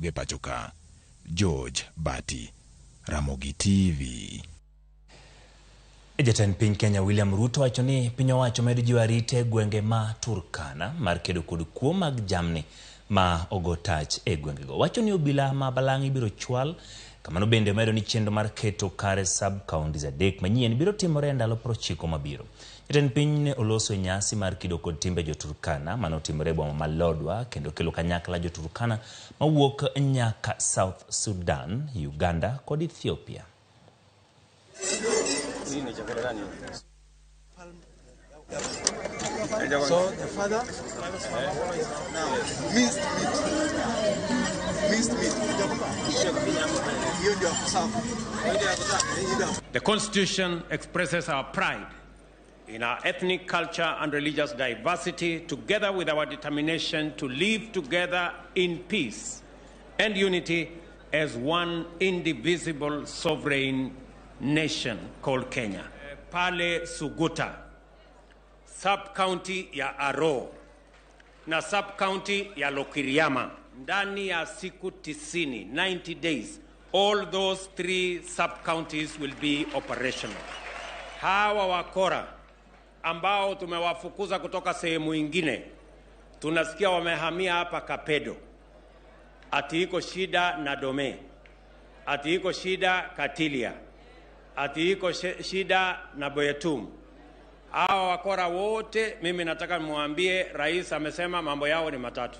joge pachoka. George Bati, Ramogi TV. Jatend piny Kenya William Ruto wacho ni piny owacho medo jiwo arita gwenge ma Turkana mar kedo kod kuo mag jamni ma ogotach gwengego. Wacho ni obila ma balangi biro chwal, kamano bende medo ni chenro mar keto kare sub counties adek manyien biro timore ndalo 90 mabiro. Jatend piny ne oloso nyasi mar kedo kod timbe jo Turkana manotimore boma ma Lodwar kendo kelo kanyakla jo Turkana mawuok nyaka South Sudan, Uganda kod Ethiopia. So the father minced meat. The Constitution expresses our pride in our ethnic culture and religious diversity, together with our determination to live together in peace and unity as one indivisible sovereign nation called Kenya. Pale Suguta, sub-county ya Aro na sub-county ya Lokiriama, ndani ya siku 90 days, all those 3 sub-counties will be operational. Hawa wakora ambao tumewafukuza kutoka sehemu ingine, tunasikia wamehamia hapa Kapedo, ati iko shida na Dome, ati iko shida Katilia, ati iko shida na Boyetum. Hawa wakora wote mimi nataka muambie rais amesema mambo yao ni matatu.